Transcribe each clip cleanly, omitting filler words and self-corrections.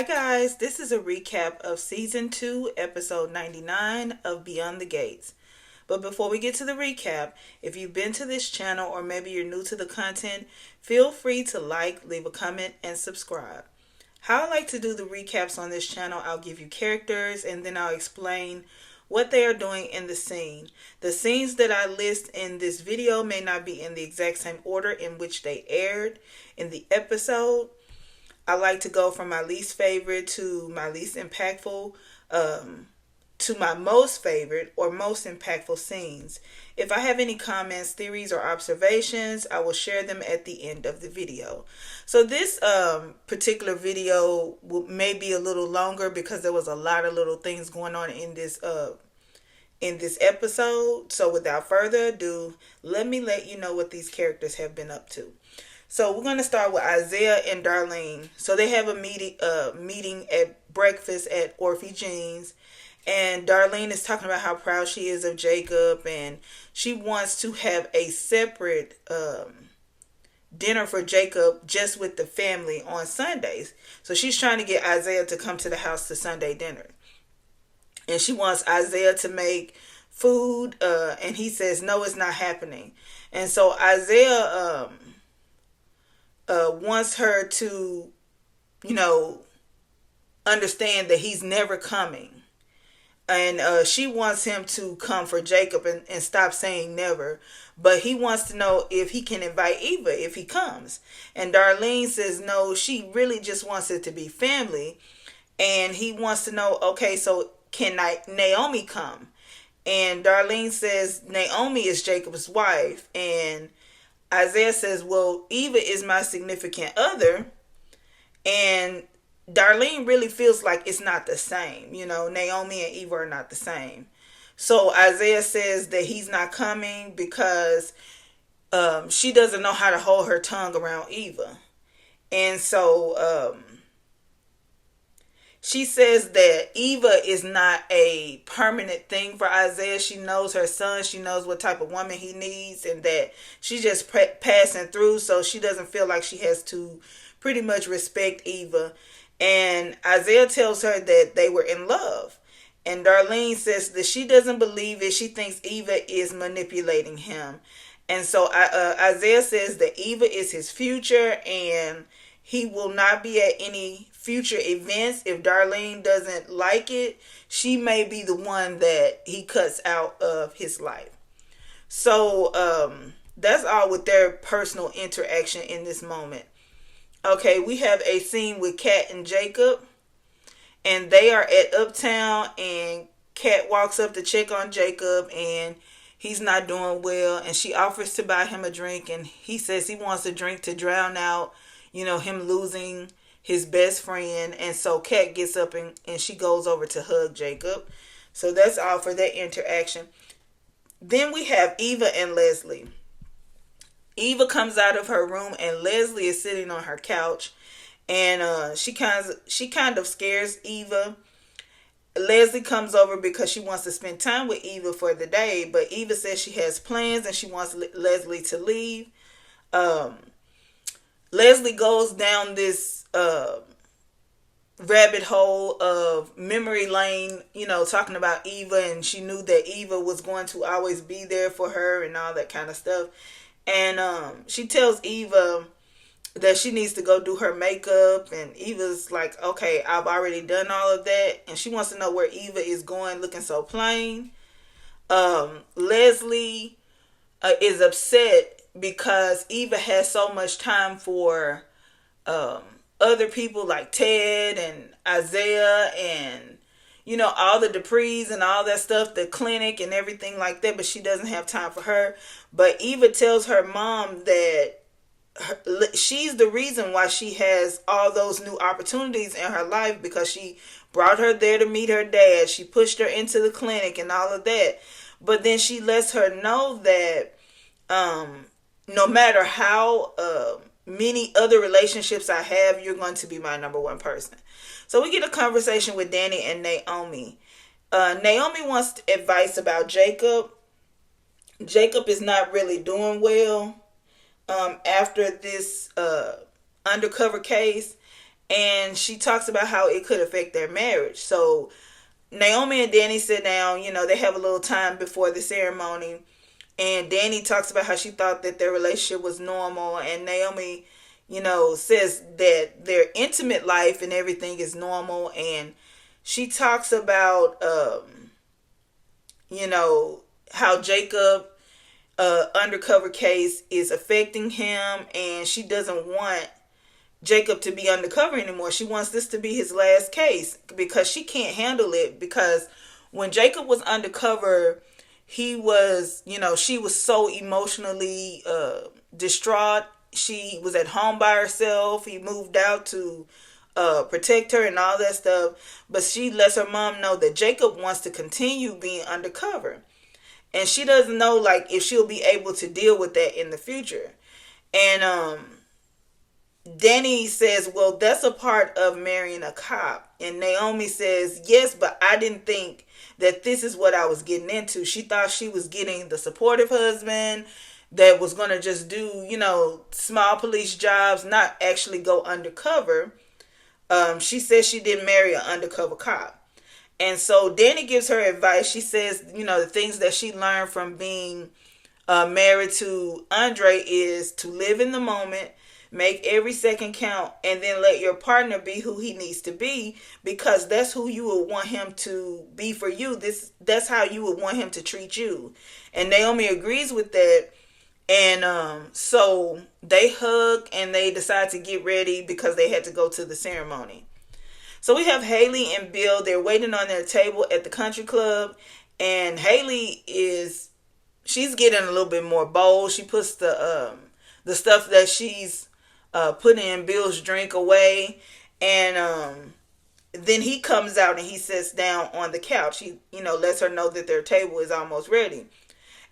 Hi guys, this is a recap of season 2, episode 99 of Beyond the Gates. But before we get to the recap, if you've been to this channel or maybe you're new to the content, feel free to like, leave a comment, and subscribe. How I like to do the recaps on this channel, I'll give you characters and then I'll explain what they are doing in the scene. The scenes that I list in this video may not be in the exact same order in which they aired in the episode. I like to go from my least favorite to my least impactful to my most favorite or most impactful scenes. If I have any comments, theories, or observations, I will share them at the end of the video. So this particular video may be a little longer because there was a lot of little things going on in this episode. So without further ado, let me let you know what these characters have been up to. So we're going to start with Isaiah and Darlene. So they have a meeting at breakfast at Orphe Jean's. And Darlene is talking about how proud she is of Jacob. And she wants to have a separate dinner for Jacob just with the family on Sundays. So she's trying to get Isaiah to come to the house to Sunday dinner. And she wants Isaiah to make food. And he says, no, it's not happening. And so Isaiah wants her to, understand that he's never coming. And she wants him to come for Jacob and stop saying never. But he wants to know if he can invite Eva if he comes. And Darlene says no, she really just wants it to be family. And he wants to know, okay, so can Naomi come? And Darlene says Naomi is Jacob's wife. And Isaiah says, well, Eva is my significant other. And Darlene really feels like it's not the same. Naomi and Eva are not the same. So Isaiah says that he's not coming because she doesn't know how to hold her tongue around Eva. And so she says that Eva is not a permanent thing for Isaiah. She knows her son. She knows what type of woman he needs, and that she's just passing through, so she doesn't feel like she has to pretty much respect Eva. And Isaiah tells her that they were in love. And Darlene says that she doesn't believe it. She thinks Eva is manipulating him. And so Isaiah says that Eva is his future, and he will not be at any future events. If Darlene doesn't like it, she may be the one that he cuts out of his life. So that's all with their personal interaction in this moment. Okay, we have a scene with Kat and Jacob. And they are at Uptown, and Kat walks up to check on Jacob, and he's not doing well. And she offers to buy him a drink, and he says he wants a drink to drown out, him losing his best friend. And so Kat gets up and she goes over to hug Jacob. So that's all for that interaction. Then we have Eva and Leslie. Eva comes out of her room, and Leslie is sitting on her couch, and she kind of scares Eva. Leslie comes over because she wants to spend time with Eva for the day, but Eva says she has plans and she wants Leslie to leave. Leslie goes down this rabbit hole of memory lane, talking about Eva, and she knew that Eva was going to always be there for her and all that kind of stuff. And she tells Eva that she needs to go do her makeup, and Eva's like, okay, I've already done all of that. And she wants to know where Eva is going looking so plain. Leslie is upset because Eva has so much time for other people like Ted and Isaiah and all the Duprees and all that stuff, the clinic and everything like that, but she doesn't have time for her. But Eva tells her mom that she's the reason why she has all those new opportunities in her life, because she brought her there to meet her dad. She pushed her into the clinic and all of that. But then she lets her know that no matter how many other relationships I have, you're going to be my number one person. So we get a conversation with Danny and Naomi. Naomi wants advice about Jacob. Jacob is not really doing well after this undercover case. and she talks about how it could affect their marriage. So Naomi and Danny sit down, they have a little time before the ceremony, and Danny talks about how she thought that their relationship was normal, and Naomi, says that their intimate life and everything is normal, and she talks about, how Jacob undercover case is affecting him, and she doesn't want Jacob to be undercover anymore. She wants this to be his last case because she can't handle it, because when Jacob was undercover, he was, she was so emotionally distraught. She was at home by herself. He moved out to protect her and all that stuff. But she lets her mom know that Jacob wants to continue being undercover. And she doesn't know, like, if she'll be able to deal with that in the future. And Danny says, well, that's a part of marrying a cop. And Naomi says, yes, but I didn't think that this is what I was getting into. She thought she was getting the supportive husband that was going to just do, small police jobs, not actually go undercover. She says she didn't marry an undercover cop. And so Danny gives her advice. She says, the things that she learned from being married to Andre is to live in the moment, make every second count, and then let your partner be who he needs to be, because that's who you would want him to be for you. That's how you would want him to treat you. And Naomi agrees with that. And so they hug and they decide to get ready because they had to go to the ceremony. So we have Haley and Bill. They're waiting on their table at the country club. And Haley she's getting a little bit more bold. She puts the stuff that she's putting in Bill's drink away. And then he comes out and he sits down on the couch. He, lets her know that their table is almost ready.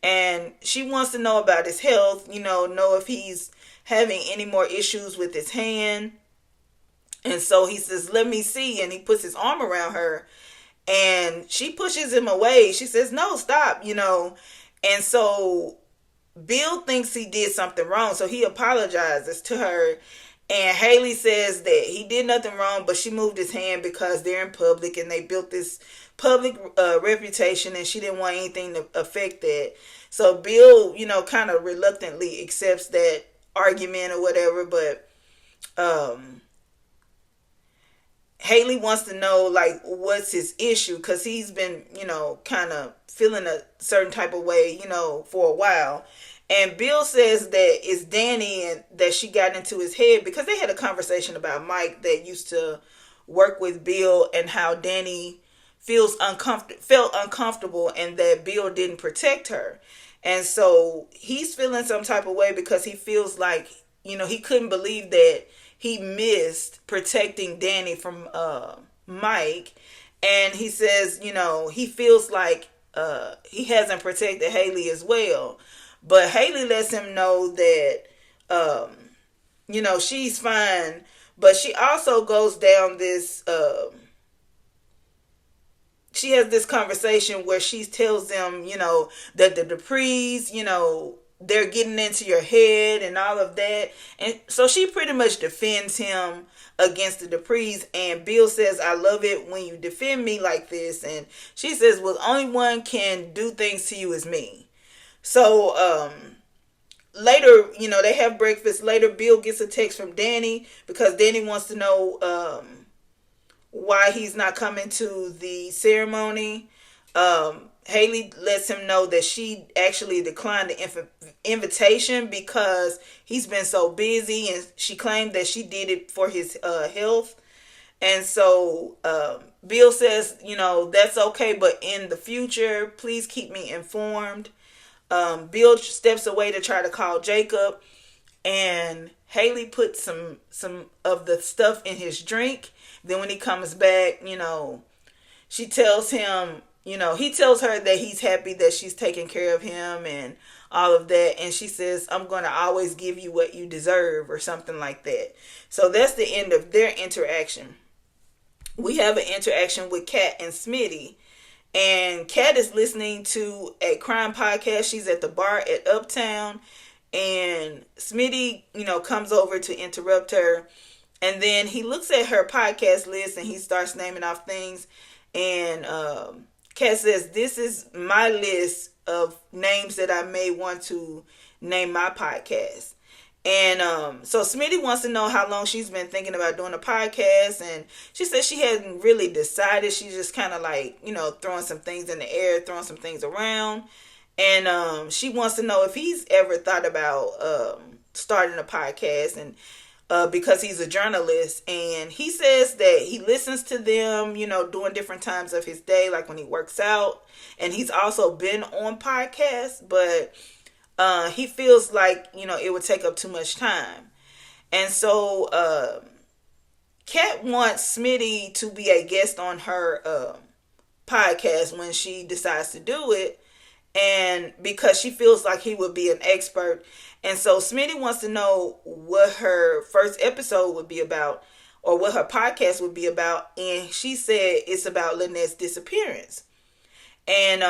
And she wants to know about his health, know if he's having any more issues with his hand. And so he says, let me see. And he puts his arm around her. And she pushes him away. She says, no, stop, And so Bill thinks he did something wrong. So he apologizes to her. And Haley says that he did nothing wrong, but she moved his hand because they're in public and they built this public reputation, and she didn't want anything to affect that. So Bill, kind of reluctantly accepts that argument or whatever. But Haley wants to know, like, what's his issue, because he's been, kind of feeling a certain type of way, for a while. And Bill says that it's Danny and that she got into his head because they had a conversation about Mike that used to work with Bill, and how Danny felt uncomfortable and that Bill didn't protect her. And so he's feeling some type of way because he feels like, he couldn't believe that he missed protecting Danny from Mike. And he says, he feels like he hasn't protected Haley as well. But Haley lets him know that, she's fine. But she also goes down this, she has this conversation where she tells them, that the Duprees, they're getting into your head and all of that. And so she pretty much defends him against the Duprees. And Bill says, I love it when you defend me like this. And she says, well, only one can do things to you is me. So later, they have breakfast. Later, Bill gets a text from Danny because Danny wants to know why he's not coming to the ceremony. Haley lets him know that she actually declined the invitation because he's been so busy, and she claimed that she did it for his health. And so Bill says, that's okay, but in the future, please keep me informed. Bill steps away to try to call Jacob, and Haley puts some of the stuff in his drink. Then when he comes back, she tells him, he tells her that he's happy that she's taking care of him and all of that. And she says, I'm going to always give you what you deserve, or something like that. So that's the end of their interaction. We have an interaction with Kat and Smitty. And Kat is listening to a crime podcast. She's at the bar at Uptown. And Smitty, comes over to interrupt her. And then he looks at her podcast list and he starts naming off things. And Kat says, "This is my list of names that I may want to name my podcast." And so Smitty wants to know how long she's been thinking about doing a podcast. And she says she hadn't really decided. She's just kind of like, throwing some things in the air, throwing some things around. And she wants to know if he's ever thought about starting a podcast. And because he's a journalist, and he says that he listens to them, during different times of his day, like when he works out. And he's also been on podcasts, but he feels like, it would take up too much time. And so Kat wants Smitty to be a guest on her podcast when she decides to do it. And because she feels like he would be an expert. And so Smitty wants to know what her first episode would be about, or what her podcast would be about. And she said it's about Lynette's disappearance. And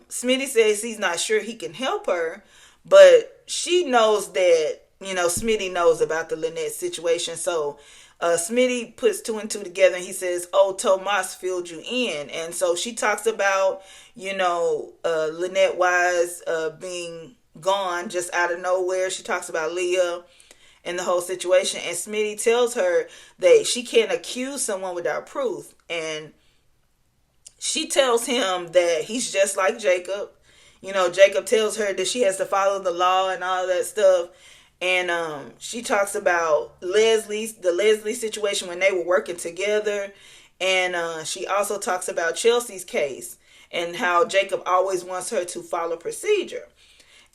Smitty says he's not sure he can help her, but she knows that, Smitty knows about the Lynette situation. So Smitty puts two and two together, and he says, "Oh, Tomas filled you in." And so she talks about, Lynette Wise being gone just out of nowhere. She talks about Leah and the whole situation. And Smitty tells her that she can't accuse someone without proof. And she tells him that he's just like Jacob. Jacob tells her that she has to follow the law and all that stuff. And she talks about the Leslie situation when they were working together. And she also talks about Chelsea's case and how Jacob always wants her to follow procedure.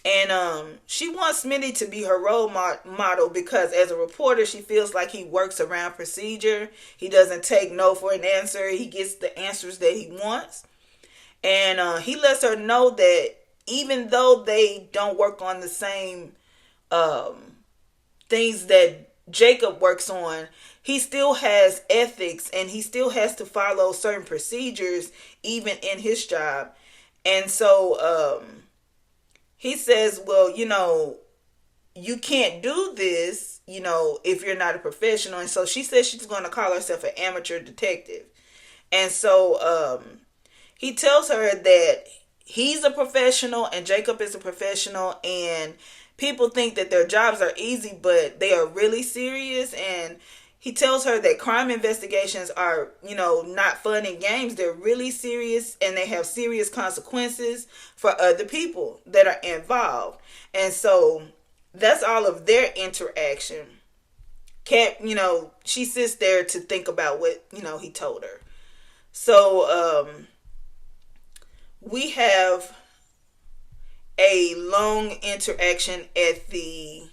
And she wants Smitty to be her role model because as a reporter, she feels like he works around procedure. He doesn't take no for an answer. He gets the answers that he wants. And he lets her know that even though they don't work on the same things that Jacob works on, he still has ethics and he still has to follow certain procedures even in his job. And so he says, well, you can't do this, if you're not a professional. And so she says she's going to call herself an amateur detective. And so he tells her that he's a professional and Jacob is a professional, and people think that their jobs are easy, but they are really serious. And he tells her that crime investigations are, not fun and games. They're really serious, and they have serious consequences for other people that are involved. And so that's all of their interaction. Kat, she sits there to think about what, he told her. So we have a long interaction at the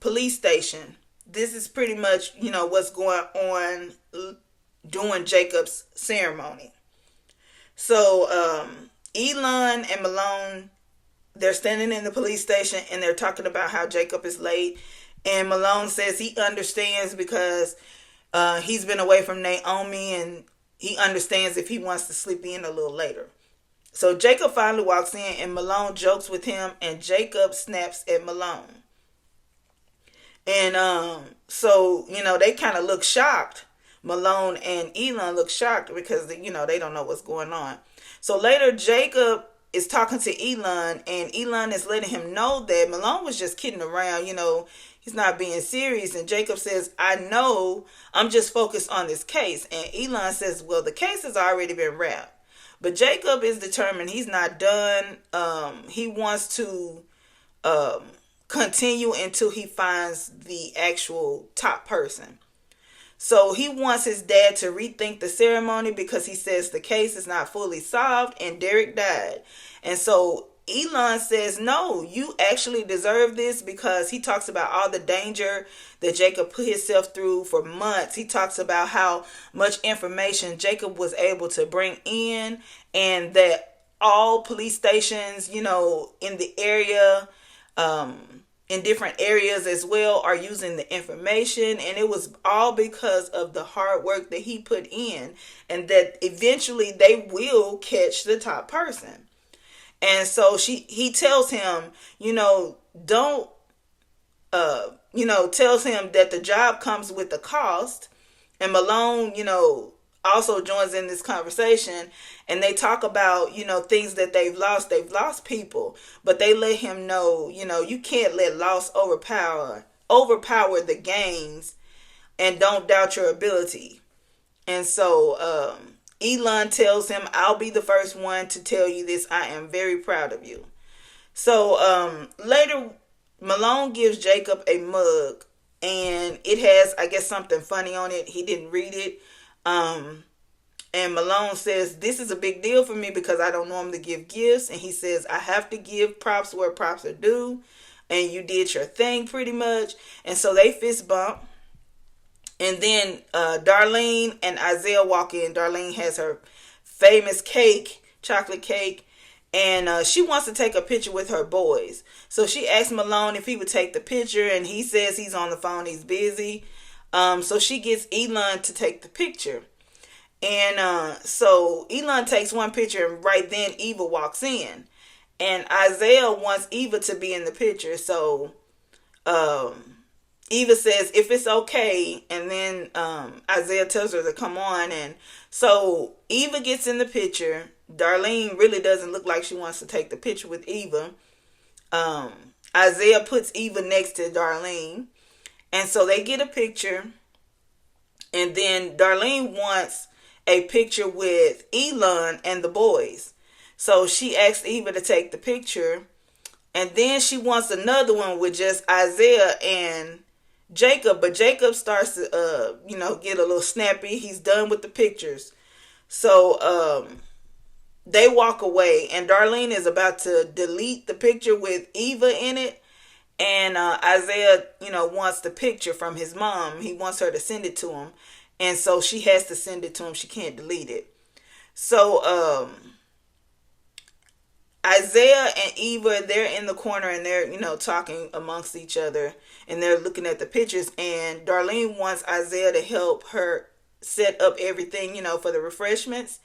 police station. This is pretty much, what's going on during Jacob's ceremony. So Elon and Malone, they're standing in the police station and they're talking about how Jacob is late. And Malone says he understands because he's been away from Naomi, and he understands if he wants to sleep in a little later. So Jacob finally walks in, and Malone jokes with him, and Jacob snaps at Malone. And so, they kind of look shocked. Malone and Elon look shocked because, they don't know what's going on. So later, Jacob is talking to Elon, and Elon is letting him know that Malone was just kidding around. He's not being serious. And Jacob says, "I know, I'm just focused on this case." And Elon says, "Well, the case has already been wrapped." But Jacob is determined. He's not done. He wants to continue until he finds the actual top person. So he wants his dad to rethink the ceremony because he says the case is not fully solved and Derek died. And so Elon says, "No, you actually deserve this," because he talks about all the danger that Jacob put himself through for months. He talks about how much information Jacob was able to bring in, and that all police stations, in the area, in different areas as well, are using the information. And it was all because of the hard work that he put in, and that eventually they will catch the top person. And so he tells him, don't, tells him that the job comes with the cost. And Malone, also joins in this conversation, and they talk about, things that they've lost. They've lost people, but they let him know, you can't let loss overpower the gains, and don't doubt your ability. And so Elon tells him, I'll be the first one to tell you this. I am very proud of you. So later, Malone gives Jacob a mug, and it has, I guess, something funny on it. He didn't read it. And Malone says, this is a big deal for me because I don't normally give gifts. And he says, I have to give props where props are due. And you did your thing pretty much. And so they fist bump. And then Darlene and Isaiah walk in. Darlene has her famous cake, chocolate cake. And she wants to take a picture with her boys. So she asks Malone if he would take the picture. And he says he's on the phone. He's busy. So she gets Elon to take the picture. And so Elon takes one picture. And right then Eva walks in. And Isaiah wants Eva to be in the picture. So Eva says, if it's okay. And then Isaiah tells her to come on. And so Eva gets in the picture. Darlene really doesn't look like she wants to take the picture with Eva. Isaiah puts Eva next to Darlene. And so they get a picture. And then Darlene wants a picture with Elon and the boys. So she asks Eva to take the picture. And then she wants another one with just Isaiah and Jacob. But Jacob starts to, get a little snappy. He's done with the pictures. So they walk away. And Darlene is about to delete the picture with Eva in it. And Isaiah, wants the picture from his mom. He wants her to send it to him. And so she has to send it to him. She can't delete it. So Isaiah and Eva, they're in the corner and they're, talking amongst each other. And they're looking at the pictures. And Darlene wants Isaiah to help her set up everything, for the refreshments.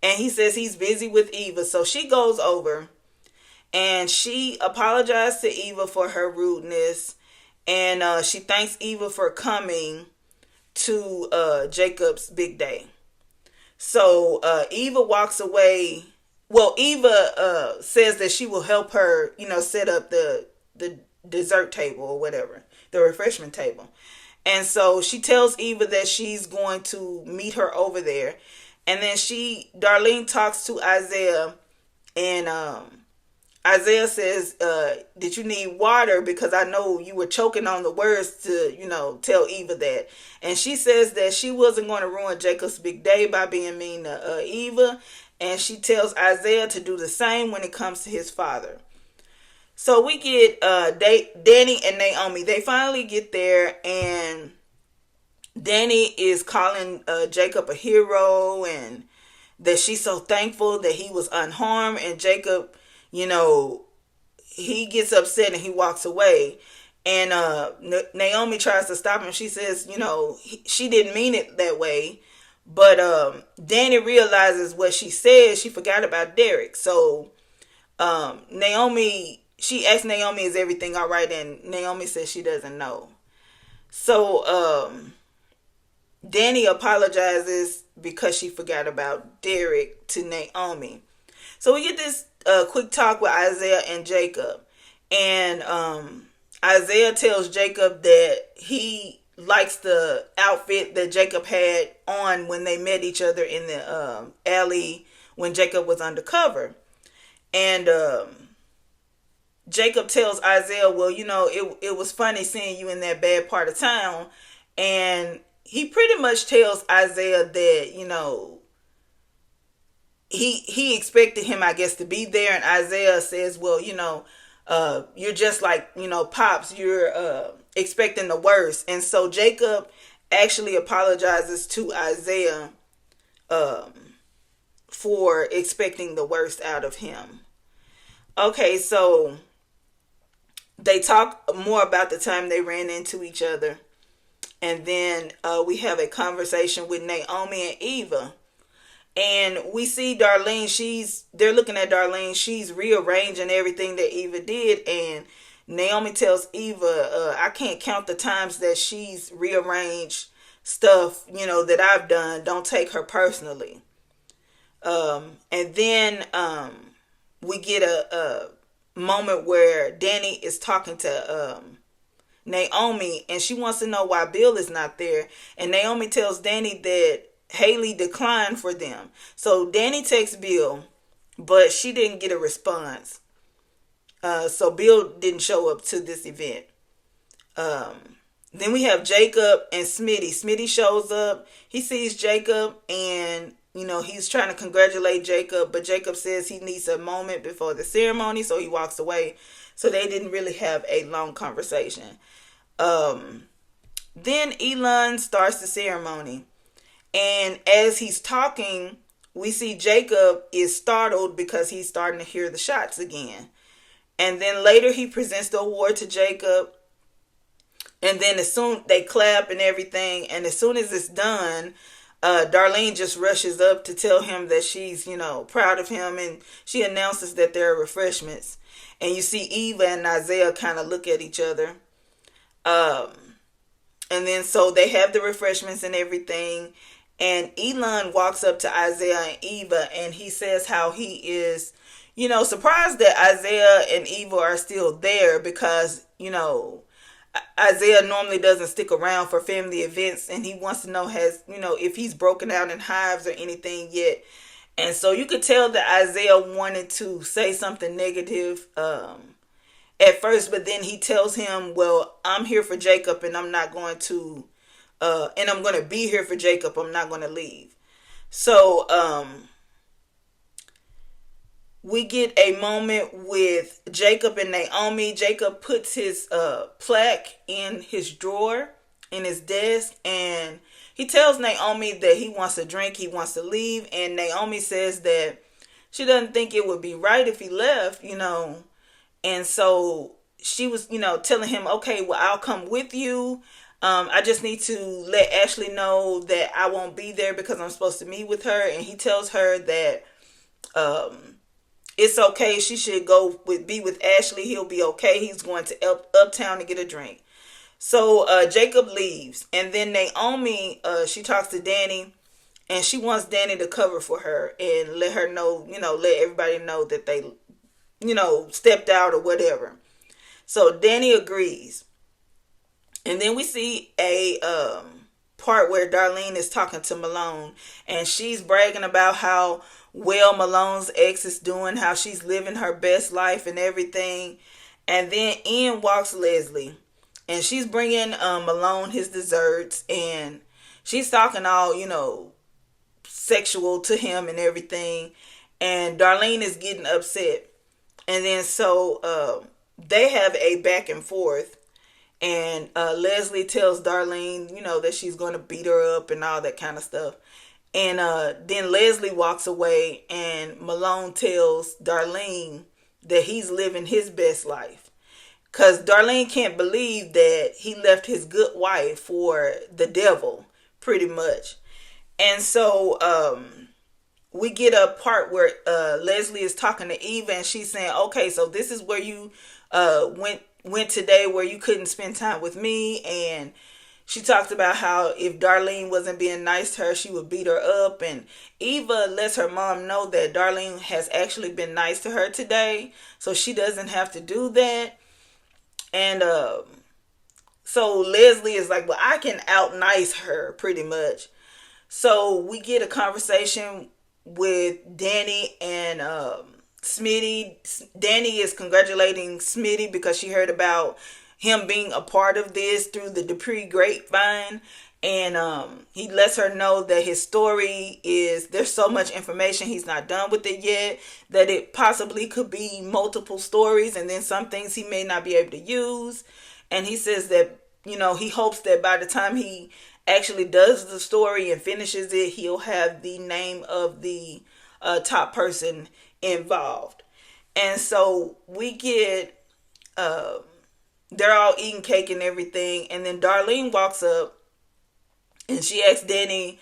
And he says he's busy with Eva. So she goes over and she apologized to Eva for her rudeness. And she thanks Eva for coming to Jacob's big day. So Eva walks away. Well, Eva says that she will help her, set up the dessert table or whatever, the refreshment table. And so she tells Eva that she's going to meet her over there. And then Darlene talks to Isaiah, and Isaiah says, did you need water? Because I know you were choking on the words to, tell Eva that. And she says that she wasn't going to ruin Jacob's big day by being mean to Eva. And she tells Isaiah to do the same when it comes to his father. So we get Danny and Naomi. They finally get there, and Danny is calling Jacob a hero, and that she's so thankful that he was unharmed. And Jacob, he gets upset and he walks away. And Naomi tries to stop him. She says, she didn't mean it that way. But Danny realizes what she said. She forgot about Derek. So she asks Naomi, is everything all right? And Naomi says she doesn't know. So Danny apologizes because she forgot about Derek to Naomi. So we get this quick talk with Isaiah and Jacob. And Isaiah tells Jacob that he likes the outfit that Jacob had on when they met each other in the alley when Jacob was undercover. And Jacob tells Isaiah, well, it was funny seeing you in that bad part of town. And he pretty much tells Isaiah that, he expected him, I guess, to be there. And Isaiah says, well, you're just like, Pops, you're expecting the worst. And so Jacob actually apologizes to Isaiah for expecting the worst out of him. Okay, so they talk more about the time they ran into each other. And then we have a conversation with Naomi and Eva. And we see Darlene, they're looking at Darlene. She's rearranging everything that Eva did. And Naomi tells Eva, I can't count the times that she's rearranged stuff, that I've done. Don't take her personally. And then we get a moment where Danny is talking to Naomi, and she wants to know why Bill is not there. And Naomi tells Danny that Haley declined for them. So Danny texts Bill, but she didn't get a response. So Bill didn't show up to this event. Then we have Jacob and Smitty. Smitty shows up. He sees Jacob, and he's trying to congratulate Jacob, but Jacob says he needs a moment before the ceremony, so he walks away. So they didn't really have a long conversation. Then Elon starts the ceremony, and as he's talking, we see Jacob is startled because he's starting to hear the shots again. And then later he presents the award to Jacob. And then as soon they clap and everything, and as soon as it's done, Darlene just rushes up to tell him that she's, proud of him, and she announces that there are refreshments. And you see Eva and Isaiah kind of look at each other. And then so they have the refreshments and everything. And Elon walks up to Isaiah and Eva, and he says how he is, surprised that Isaiah and Eva are still there because, Isaiah normally doesn't stick around for family events, and he wants to know if he's broken out in hives or anything yet. And so you could tell that Isaiah wanted to say something negative at first, but then he tells him, well, I'm here for Jacob, and I'm not going to, and I'm going to be here for Jacob. I'm not going to leave. So, we get a moment with Jacob and Naomi. Jacob puts his plaque in his drawer, in his desk, and he tells Naomi that he wants a drink, he wants to leave, and Naomi says that she doesn't think it would be right if he left, and so she was, telling him, okay, well, I'll come with you. I just need to let Ashley know that I won't be there because I'm supposed to meet with her, and he tells her that it's okay. She should be with Ashley. He'll be okay. He's going to Uptown to get a drink. So Jacob leaves. And then Naomi, she talks to Danny. And she wants Danny to cover for her. And let her know, let everybody know that they, stepped out or whatever. So Danny agrees. And then we see a part where Darlene is talking to Malone. And she's bragging about how well Malone's ex is doing, how she's living her best life and everything. And then in walks Leslie, and she's bringing Malone his desserts, and she's talking all sexual to him and everything. And Darlene is getting upset, and then so they have a back and forth, and Leslie tells Darlene that she's going to beat her up and all that kind of stuff. And then Leslie walks away, and Malone tells Darlene that he's living his best life. Because Darlene can't believe that he left his good wife for the devil, pretty much. And so we get a part where Leslie is talking to Eva, and she's saying, okay, so this is where you went today, where you couldn't spend time with me. And she talked about how if Darlene wasn't being nice to her, she would beat her up. And Eva lets her mom know that Darlene has actually been nice to her today, so she doesn't have to do that. And so Leslie is like, well, I can out nice her pretty much. So we get a conversation with Danny and Smitty. Danny is congratulating Smitty because she heard about him being a part of this through the Dupree grapevine. And he lets her know that his story is, there's so much information, he's not done with it yet, that it possibly could be multiple stories, and then some things he may not be able to use. And he says that, he hopes that by the time he actually does the story and finishes it, he'll have the name of the top person involved. And so we get they're all eating cake and everything, and then Darlene walks up and she asks Danny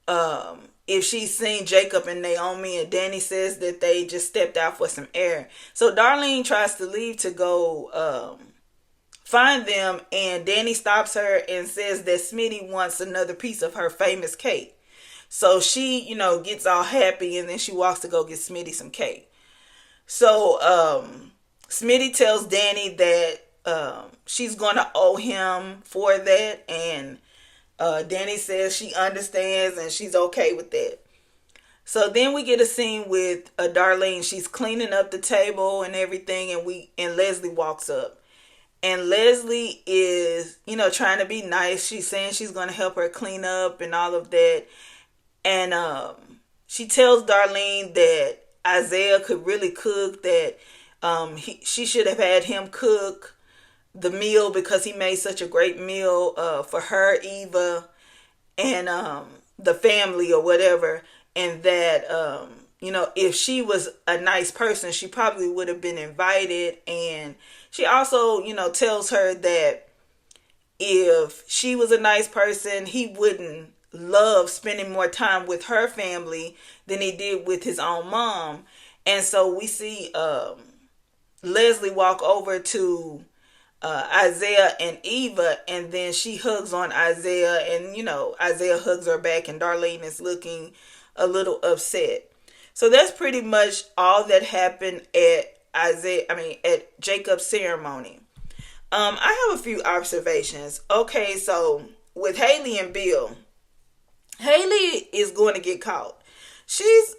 if she's seen Jacob and Naomi, and Danny says that they just stepped out for some air. So Darlene tries to leave to go find them, and Danny stops her and says that Smitty wants another piece of her famous cake. So she, gets all happy, and then she walks to go get Smitty some cake. So Smitty tells Danny that she's going to owe him for that, and Danny says she understands and she's okay with that. So then we get a scene with Darlene. She's cleaning up the table and everything, and Leslie walks up. And Leslie is, trying to be nice. She's saying she's going to help her clean up and all of that. And she tells Darlene that Isaiah could really cook, that she should have had him cook the meal because he made such a great meal for her, Eva, and the family or whatever. And that, if she was a nice person, she probably would have been invited. And she also, tells her that if she was a nice person, he wouldn't love spending more time with her family than he did with his own mom. And so we see Leslie walk over to Isaiah and Eva, and then she hugs on Isaiah, and Isaiah hugs her back, and Darlene is looking a little upset. So that's pretty much all that happened at Jacob's ceremony. I have a few observations. Okay, so with Haley and Bill, Haley is going to get caught. She's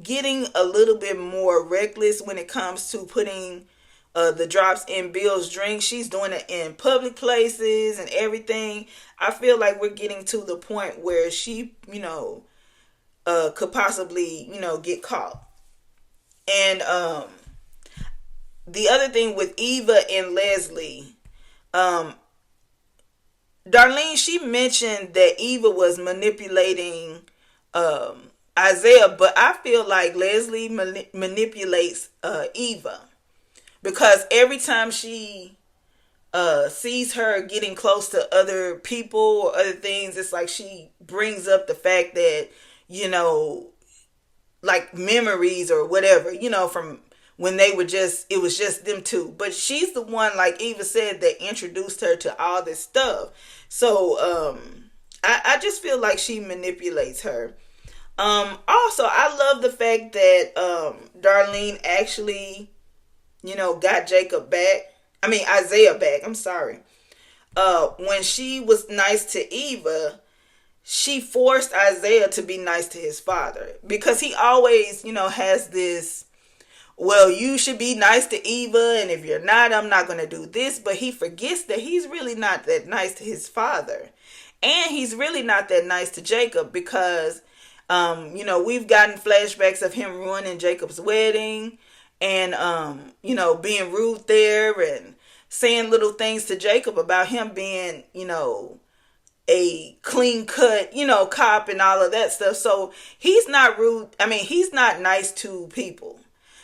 getting a little bit more reckless when it comes to putting the drops in Bill's drink. She's doing it in public places and everything. I feel like we're getting to the point where she, could possibly, get caught. And the other thing with Eva and Leslie, Darlene, she mentioned that Eva was manipulating Isaiah, but I feel like Leslie manipulates Eva, because every time she sees her getting close to other people or other things, it's like she brings up the fact that, like memories or whatever, from when it was just them two. But she's the one, like Eva said, that introduced her to all this stuff. So I just feel like she manipulates her. Also, I love the fact that Darlene actually, got Isaiah back. I'm sorry. When she was nice to Eva, she forced Isaiah to be nice to his father, because he always, has this, well, you should be nice to Eva, and if you're not, I'm not going to do this. But he forgets that he's really not that nice to his father. And he's really not that nice to Jacob, because, we've gotten flashbacks of him ruining Jacob's wedding and, being rude there and saying little things to Jacob about him being, a clean cut, cop and all of that stuff. So he's not rude. I mean, he's not nice to people.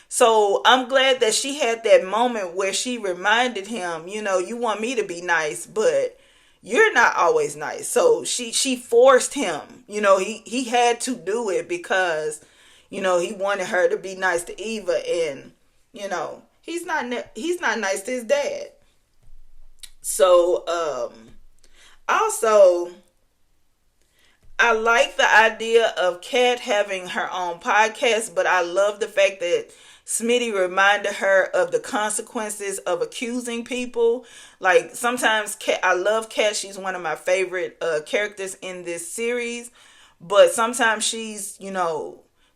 So I'm glad that she had that moment where she reminded him, you want me to be nice, but you're not always nice. So she forced him, he had to do it because, he wanted her to be nice to Eva, and, he's not nice to his dad. So, also, I like the idea of Kat having her own podcast, but I love the fact that Smitty reminded her of the consequences of accusing people. Like, sometimes I love Kat. She's one of my favorite characters in this series. But sometimes she's,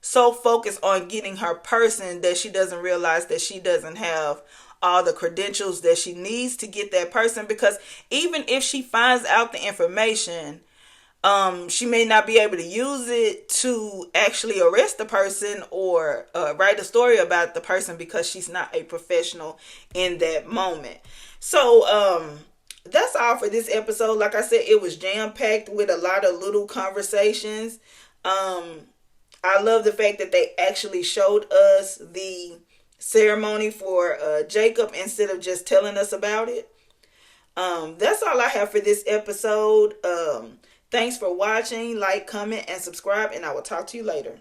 so focused on getting her person that she doesn't realize that she doesn't have all the credentials that she needs to get that person. Because even if she finds out the information, she may not be able to use it to actually arrest the person or write a story about the person, because she's not a professional in that moment. So that's all for this episode. Like I said, it was jam-packed with a lot of little conversations. I love the fact that they actually showed us the ceremony for Jacob instead of just telling us about it. That's all I have for this episode. Thanks for watching. Like, comment, and subscribe, and I will talk to you later.